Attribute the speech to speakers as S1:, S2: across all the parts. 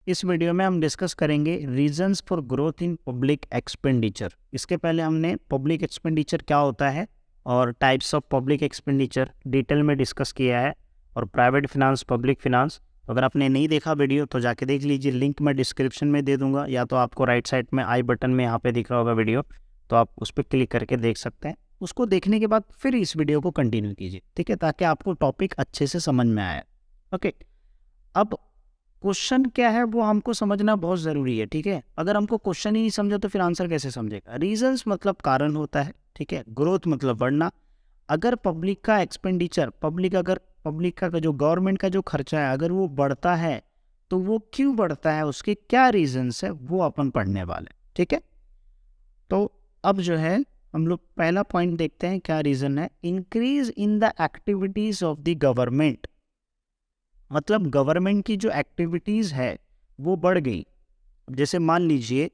S1: इस वीडियो में हम डिस्कस करेंगे reasons for growth in public expenditure. इसके पहले हमने पब्लिक एक्सपेंडिचर क्या होता है और types of public expenditure detail में डिस्कस किया है, और प्राइवेट फिनांस, पब्लिक फिनांस। अगर आपने नहीं देखा वीडियो तो जाके देख लीजिए, लिंक मैं डिस्क्रिप्शन में दे दूंगा, या तो आपको राइट साइड में आई बटन में यहाँ पे दिख रहा होगा वीडियो, तो आप उस पर क्लिक करके देख सकते हैं। उसको देखने के बाद फिर इस वीडियो को कंटिन्यू कीजिए, ठीक है, ताकि आपको टॉपिक अच्छे से समझ में आए। ओके, अब क्वेश्चन क्या है वो हमको समझना बहुत ज़रूरी है, ठीक है। अगर हमको क्वेश्चन ही नहीं समझा तो फिर आंसर कैसे समझेगा। रीजंस मतलब कारण होता है, ठीक है। ग्रोथ मतलब बढ़ना। अगर पब्लिक का एक्सपेंडिचर, पब्लिक का जो गवर्नमेंट का जो खर्चा है अगर वो बढ़ता है तो वो क्यों बढ़ता है, उसके क्या रीजंस है, वो अपन पढ़ने वाले, ठीक है। तो अब जो है हम लोग पहला पॉइंट देखते हैं, क्या रीजन है। Increase in the activities of the government, मतलब गवर्नमेंट की जो एक्टिविटीज़ है वो बढ़ गई। जैसे मान लीजिए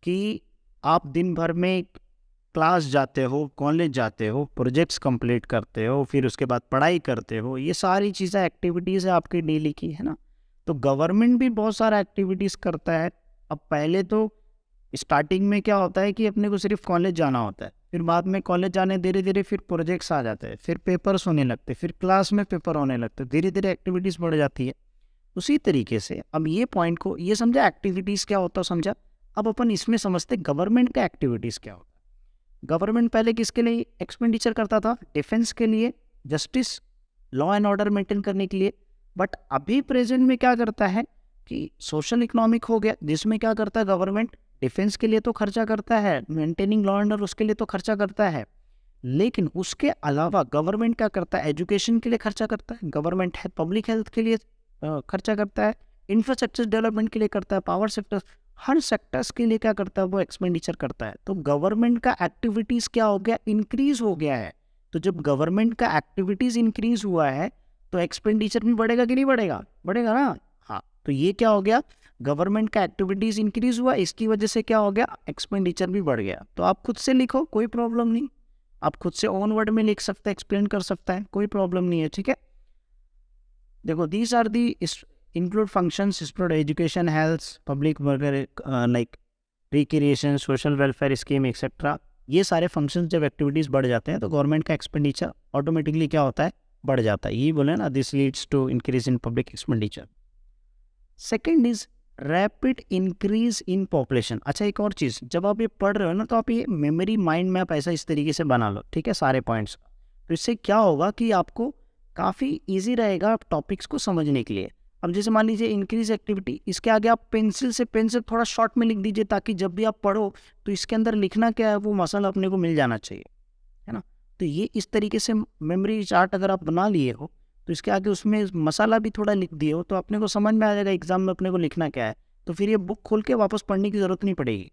S1: कि आप दिन भर में क्लास जाते हो, कॉलेज जाते हो, प्रोजेक्ट्स कंप्लीट करते हो, फिर उसके बाद पढ़ाई करते हो, ये सारी चीज़ें एक्टिविटीज़ है आपकी डेली की, है ना। तो गवर्नमेंट भी बहुत सारा एक्टिविटीज़ करता है। अब पहले तो स्टार्टिंग में क्या होता है कि अपने को सिर्फ कॉलेज जाना होता है, फिर बाद में कॉलेज जाने धीरे धीरे फिर प्रोजेक्ट्स आ जाते हैं, फिर पेपर्स होने लगते, फिर क्लास में पेपर होने लगते, धीरे धीरे एक्टिविटीज़ बढ़ जाती है। उसी तरीके से अब ये पॉइंट को ये समझा, एक्टिविटीज़ क्या होता है समझा। अब अपन इसमें समझते गवर्नमेंट का एक्टिविटीज़ क्या होता है। गवर्नमेंट पहले किसके लिए एक्सपेंडिचर करता था? डिफेंस के लिए, justice, law and order maintain करने के लिए। बट अभी प्रेजेंट में क्या करता है कि सोशल इकोनॉमिक हो गया, जिसमें क्या करता है गवर्नमेंट डिफेंस के लिए तो खर्चा करता है, मेंटेनिंग लॉ एंड ऑर्डर उसके लिए तो खर्चा करता है, लेकिन उसके अलावा गवर्नमेंट क्या करता है, एजुकेशन के लिए खर्चा करता है गवर्नमेंट, है पब्लिक हेल्थ के लिए खर्चा करता है, इंफ्रास्ट्रक्चर डेवलपमेंट के लिए करता है, पावर सेक्टर, हर सेक्टर्स के लिए क्या करता है वो एक्सपेंडिचर करता है। तो गवर्नमेंट का एक्टिविटीज़ क्या हो गया, इंक्रीज हो गया है। तो जब गवर्नमेंट का एक्टिविटीज़ इंक्रीज हुआ है तो एक्सपेंडिचर भी बढ़ेगा कि नहीं बढ़ेगा? बढ़ेगा ना। हाँ, तो ये क्या हो गया, गवर्नमेंट का एक्टिविटीज़ इंक्रीज हुआ, इसकी वजह से क्या हो गया, एक्सपेंडिचर भी बढ़ गया। तो आप खुद से लिखो, कोई प्रॉब्लम नहीं, आप खुद से ओन वर्ड में लिख सकते हैं, एक्सप्लेन कर सकता है, कोई प्रॉब्लम नहीं है, ठीक है। देखो, these are the include functions explore education, health, public वगैरह, like recreation, social welfare scheme etcetera. ये सारे फंक्शंस जब एक्टिविटीज़ बढ़ जाते हैं तो गवर्नमेंट का एक्सपेंडिचर ऑटोमेटिकली क्या होता है, बढ़ जाता है। ये बोले ना, this leads to increase in public expenditure. Second is rapid increase in population. अच्छा, एक और चीज़, जब आप ये पढ़ रहे हो ना तो आप ये मेमोरी माइंड में आप ऐसा इस तरीके से बना लो, ठीक है, सारे पॉइंट्स। तो इससे क्या होगा कि आपको काफ़ी इजी रहेगा आप टॉपिक्स को समझने के लिए। अब जैसे मान लीजिए इंक्रीज एक्टिविटी, इसके आगे आप पेंसिल से थोड़ा शॉर्ट में लिख दीजिए, ताकि जब भी आप पढ़ो तो इसके अंदर लिखना क्या है वो मसाला अपने को मिल जाना चाहिए, है ना। तो ये इस तरीके से मेमोरी चार्ट अगर आप बना लिए हो तो इसके आगे उसमें मसाला भी थोड़ा लिख दिए हो तो अपने को समझ में आ जाएगा एग्जाम में अपने को लिखना क्या है। तो फिर ये बुक खोल के वापस पढ़ने की ज़रूरत नहीं पड़ेगी।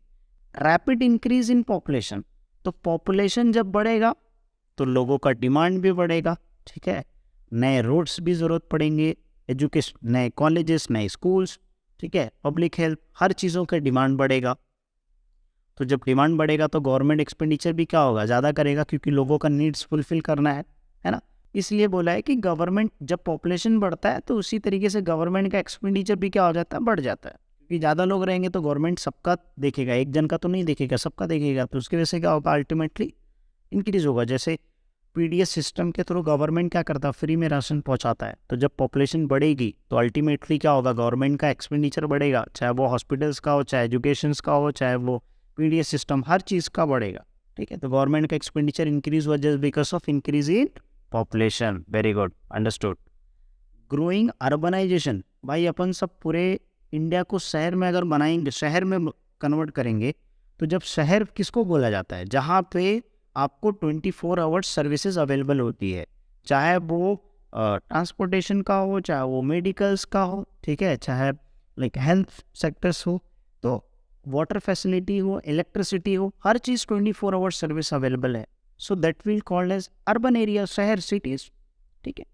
S1: रैपिड इंक्रीज इन पॉपुलेशन, तो पॉपुलेशन जब बढ़ेगा तो लोगों का डिमांड भी बढ़ेगा, ठीक है। नए रोड्स भी ज़रूरत पड़ेंगे, एजुकेशन, नए कॉलेजेस, नए स्कूल्स, ठीक है, पब्लिक हेल्थ, हर चीज़ों का डिमांड बढ़ेगा। तो जब डिमांड बढ़ेगा तो गवर्नमेंट एक्सपेंडिचर भी क्या होगा, ज़्यादा करेगा, क्योंकि लोगों का नीड्स फुलफिल करना है ना। इसलिए बोला है कि गवर्नमेंट, जब पॉपुलेशन बढ़ता है तो उसी तरीके से गवर्नमेंट का एक्सपेंडिचर भी क्या हो जाता है, बढ़ जाता है। क्योंकि ज़्यादा लोग रहेंगे तो गवर्नमेंट सबका देखेगा, एक जन का तो नहीं देखेगा, सबका देखेगा। तो उसकी वजह से क्या होगा, अल्टीमेटली इंक्रीज होगा। जैसे पीडीएस सिस्टम के थ्रू गवर्नमेंट क्या करता है, फ्री में राशन पहुंचाता है। तो जब पॉपुलेशन बढ़ेगी तो अल्टीमेटली क्या होगा, गवर्नमेंट का एक्सपेंडिचर बढ़ेगा, चाहे वो हॉस्पिटल्स का हो, चाहे एजुकेशन का हो, चाहे वो पीडीएस सिस्टम, हर चीज़ का बढ़ेगा, ठीक है। तो गवर्नमेंट का एक्सपेंडिचर इंक्रीज हुआ just because of increase in population. Very good, understood. Growing urbanisation, भाई अपन सब पूरे इंडिया को शहर में अगर बनाएंगे, शहर में कन्वर्ट करेंगे, तो जब शहर किसको बोला जाता है, जहाँ पे आपको 24 आवर्स सर्विसेज अवेलेबल होती है, चाहे वो ट्रांसपोर्टेशन का हो, चाहे वो मेडिकल्स का हो, ठीक है, चाहे लाइक हेल्थ सेक्टर्स हो, तो वाटर फैसिलिटी हो, इलेक्ट्रिसिटी हो, हर चीज़ 24 आवर्स सर्विस अवेलेबल है। So that will called as urban area, शहर, सिटीज़, ठीक है।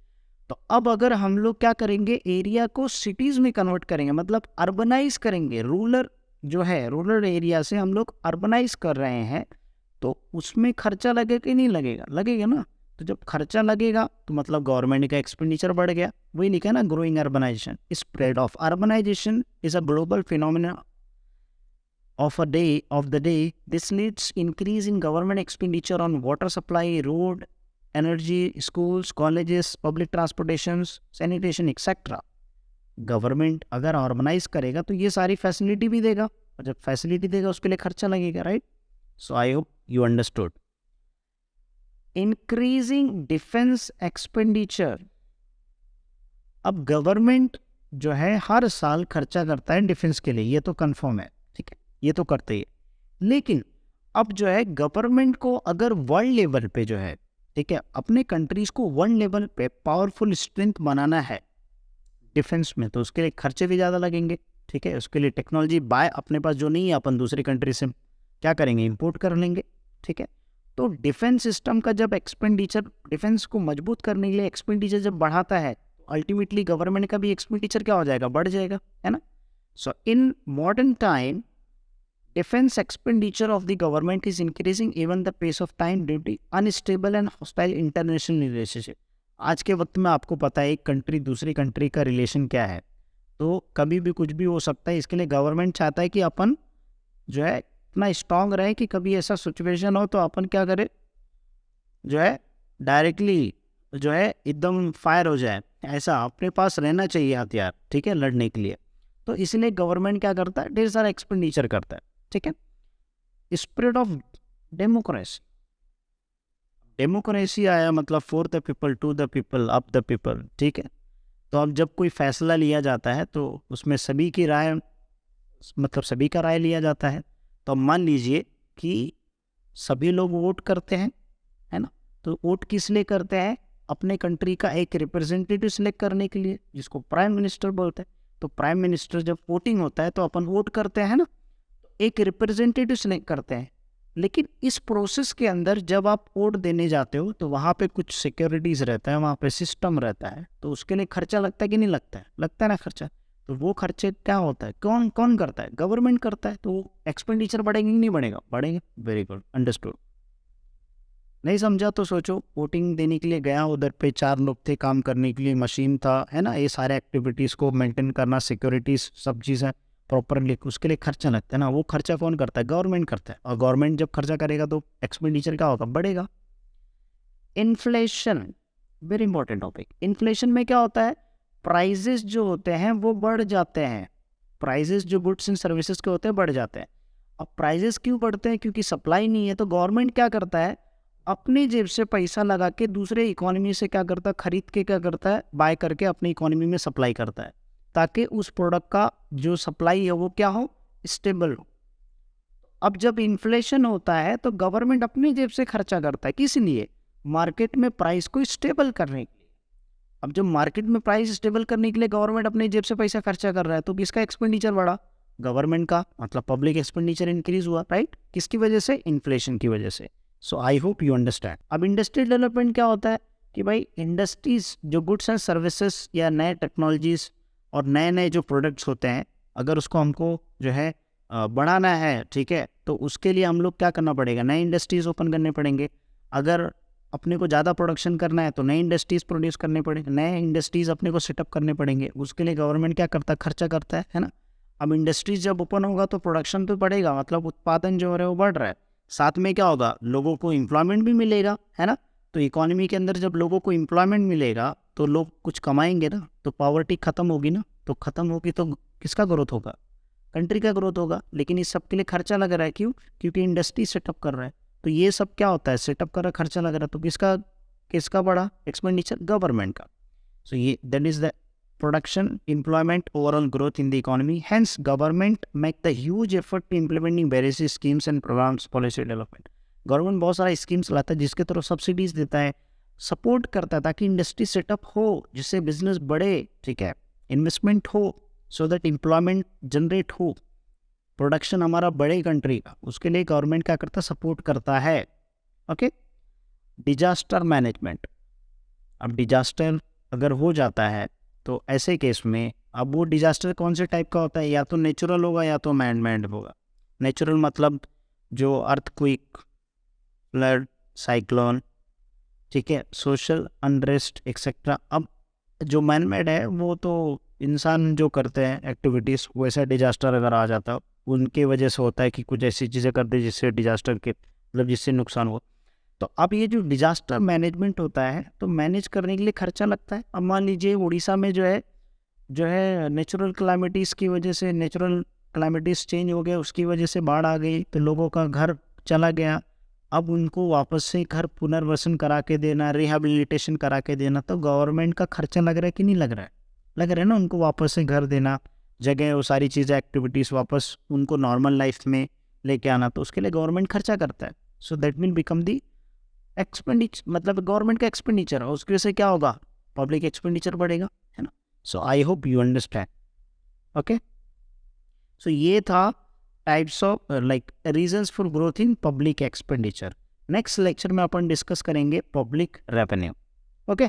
S1: तो अब अगर हम लोग क्या करेंगे, एरिया को सिटीज़ में कन्वर्ट करेंगे, मतलब अर्बनाइज करेंगे, रूरल जो है, रूरल एरिया से हम लोग अर्बनाइज कर रहे हैं, तो उसमें खर्चा लगेगा कि नहीं लगेगा, लगेगा ना। तो तो जब खर्चा लगेगा तो मतलब गवर्नमेंट का एक्सपेंडिचर बढ़ गया। वही लिखा है ना, growing urbanisation. Spread of urbanisation is a global phenomena of the day. This leads increase in government expenditure on water supply, road, energy, schools, colleges, public transportations, sanitation, etc. Government अगर organise करेगा तो ये सारी facility भी देगा, और जब facility देगा उसके लिए खर्चा लगेगा, right. So I hope you understood. Increasing defence expenditure. अब गवर्नमेंट जो है हर साल खर्चा करता है डिफेंस के लिए, ये तो कंफर्म है, ठीक है, ये तो करते ही। लेकिन अब जो है गवर्नमेंट को अगर वर्ल्ड लेवल पे जो है, ठीक है, अपने कंट्रीज को वर्ल्ड लेवल पे पावरफुल स्ट्रेंथ बनाना है डिफेंस में, तो उसके लिए खर्चे भी ज़्यादा लगेंगे, ठीक है। उसके लिए टेक्नोलॉजी बाय अपने पास जो नहीं है, अपन दूसरी कंट्री से क्या करेंगे, इंपोर्ट कर लेंगे, ठीक है। तो डिफेंस सिस्टम का जब एक्सपेंडिचर, डिफेंस को मजबूत करने के लिए एक्सपेंडिचर जब बढ़ाता है, अल्टीमेटली गवर्नमेंट का भी एक्सपेंडिचर क्या हो जाएगा, बढ़ जाएगा, है ना। So in modern time defense expenditure of the government is increasing even the pace of time due to unstable and hostile international relationship। आज के वक्त में आपको पता है एक कंट्री दूसरी कंट्री का रिलेशन क्या है, तो कभी भी कुछ भी हो सकता है। इसके लिए गवर्नमेंट चाहता है कि अपन जो है इतना स्ट्रांग रहे कि कभी ऐसा सिचुएशन हो तो अपन क्या करे, जो है डायरेक्टली जो है एकदम फायर हो जाए, ऐसा अपने पास रहना चाहिए हथियार, ठीक है, लड़ने के लिए। तो इसलिए गवर्नमेंट क्या करता है, ढेर सारा एक्सपेंडिचर करता है, ठीक है। Spread of democracy. डेमोक्रेसी आया मतलब for the people, to the people, of the people, ठीक है। तो अब जब कोई फैसला लिया जाता है तो उसमें सभी की राय, मतलब सभी का राय लिया जाता है। तो मान लीजिए कि सभी लोग वोट करते हैं, है ना। तो वोट किस लिए करते हैं, अपने कंट्री का एक रिप्रेजेंटेटिव सिलेक्ट करने के लिए, जिसको प्राइम मिनिस्टर बोलते हैं। तो प्राइम मिनिस्टर जब वोटिंग होता है तो अपन वोट करते हैं ना, एक रिप्रेजेंटेटिव सिलेक्ट करते हैं। लेकिन इस प्रोसेस के अंदर जब आप वोट देने जाते हो तो वहाँ पे कुछ सिक्योरिटीज़ रहता है, वहाँ पे सिस्टम रहता है, तो उसके लिए खर्चा लगता है कि नहीं लगता है, लगता है ना खर्चा। तो वो खर्चे क्या होता है, कौन कौन करता है, गवर्नमेंट करता है। तो एक्सपेंडिचर बढ़ेगा कि नहीं बढ़ेगा, बढ़ेगा। Very good, understood. नहीं समझा तो सोचो, वोटिंग देने के लिए गया, उधर पे 4 लोग थे काम करने के लिए, मशीन था, है ना, ये सारे एक्टिविटीज़ को मेंटेन करना, सिक्योरिटीज़ सब चीज़ें प्रॉपरली, उसके लिए खर्चा लगता है ना। वो खर्चा कौन करता है, गवर्नमेंट करता है। और गवर्नमेंट जब खर्चा करेगा तो एक्सपेंडिचर क्या होगा, बढ़ेगा। Inflation, very important topic. Inflation में क्या होता है, प्राइजेस जो होते हैं वो बढ़ जाते हैं। प्राइजेस जो गुड्स एंड सर्विसेज के होते हैं बढ़ जाते हैं। अब प्राइजेस क्यों बढ़ते हैं, क्योंकि सप्लाई नहीं है। तो गवर्नमेंट क्या करता है, अपनी जेब से पैसा लगा के दूसरे इकोनॉमी से क्या करता है, खरीद के क्या करता है, बाय करके अपनी इकोनॉमी में सप्लाई करता है, ताकि उस प्रोडक्ट का जो सप्लाई है वो क्या हो, स्टेबल हो। अब जब इन्फ्लेशन होता है तो गवर्नमेंट अपनी जेब से खर्चा करता है, किस लिए, मार्केट में प्राइस को स्टेबल करने के लिए। अब जब मार्केट में प्राइस स्टेबल करने के लिए गवर्नमेंट अपनी जेब से पैसा खर्चा कर रहा है, तो किसका एक्सपेंडिचर बढ़ा, गवर्नमेंट का, मतलब पब्लिक एक्सपेंडिचर इंक्रीज हुआ, राइट। किसकी वजह से, इन्फ्लेशन की वजह से। सो आई होप यू अंडरस्टैंड। अब इंडस्ट्रियल डेवलपमेंट क्या होता है कि भाई इंडस्ट्रीज जो गुड्स एंड सर्विसेज या नए टेक्नोलॉजीज और नए नए जो प्रोडक्ट्स होते हैं, अगर उसको हमको जो है बढ़ाना है, ठीक है, तो उसके लिए हम लोग क्या करना पड़ेगा, नए इंडस्ट्रीज ओपन करने पड़ेंगे। अगर अपने को ज़्यादा प्रोडक्शन करना है तो नए इंडस्ट्रीज प्रोड्यूस करने पड़ेंगे, नए इंडस्ट्रीज अपने को सेटअप करने पड़ेंगे। उसके लिए गवर्नमेंट क्या करता है, खर्चा करता है ना। अब इंडस्ट्रीज जब ओपन होगा तो प्रोडक्शन तो बढ़ेगा, मतलब उत्पादन जो हो रहा है वो बढ़ रहा है। साथ में क्या होगा, लोगों को एम्प्लॉयमेंट भी मिलेगा, है ना। तो इकोनॉमी के अंदर जब लोगों को एम्प्लॉयमेंट मिलेगा तो लोग कुछ कमाएंगे ना, तो पॉवर्टी खत्म होगी ना। तो खत्म होगी तो किसका ग्रोथ होगा, कंट्री का ग्रोथ होगा। लेकिन इस सब के लिए खर्चा लग रहा है, क्यों, क्योंकि इंडस्ट्री सेटअप कर रहा है। तो ये सब क्या होता है, सेटअप कर रहा है, खर्चा लग रहा है, तो किसका बड़ा एक्सपेंडिचर, गवर्नमेंट का। सो ये that is the production, employment, overall growth in the economy. Hence, government make the huge effort to implementing various schemes and programs, policy development. Government बहुत सारा स्कीम्स लाता है जिसके थ्रू सब्सिडीज देता है, सपोर्ट करता है, ताकि इंडस्ट्री सेटअप हो, जिससे बिजनेस बढ़े, ठीक है, इन्वेस्टमेंट हो, सो दैट एम्प्लॉयमेंट जनरेट हो, प्रोडक्शन हमारा बढ़े कंट्री का। उसके लिए गवर्नमेंट क्या करता है, सपोर्ट करता है। ओके। Disaster management. अब डिजास्टर अगर हो जाता है तो ऐसे केस में, अब वो डिजास्टर कौन से टाइप का होता है, या तो नेचुरल होगा या तो मैन मेड होगा। नेचुरल मतलब जो अर्थक्वेक, फ्लड, साइक्लोन, ठीक है, सोशल अनरेस्ट एक्सेट्रा। अब जो मैन मेड है वो तो इंसान जो करते हैं एक्टिविटीज़, वैसा डिजास्टर अगर आ जाता उनके वजह से होता है कि कुछ ऐसी चीज़ें कर दी जिससे डिजास्टर के मतलब जिससे नुकसान हो। तो अब ये जो डिजास्टर मैनेजमेंट होता है तो मैनेज करने के लिए खर्चा लगता है। अब मान लीजिए उड़ीसा में जो है नेचुरल क्लाइमिटीज़ की वजह से, नेचुरल क्लाइमिटीज़ चेंज हो गया, उसकी वजह से बाढ़ आ गई तो लोगों का घर चला गया। अब उनको वापस से घर पुनर्वसन करा के देना, रिहेबिलिटेशन करा के देना, तो गवर्नमेंट का खर्चा लग रहा है कि नहीं लग रहा है? लग रहा है ना। उनको वापस से घर देना, जगह, वो सारी चीज़ें, एक्टिविटीज़ वापस उनको नॉर्मल लाइफ में लेके आना, तो उसके लिए गवर्नमेंट खर्चा करता है। So that will become the expenditure, मतलब गवर्नमेंट का एक्सपेंडिचर, और उसकी वजह से क्या होगा? पब्लिक एक्सपेंडिचर बढ़ेगा, है ना। So I hope you understand. Okay, so ये था types of like reasons for growth in public expenditure. Next lecture में अपन डिस्कस करेंगे पब्लिक रेवेन्यू। ओके।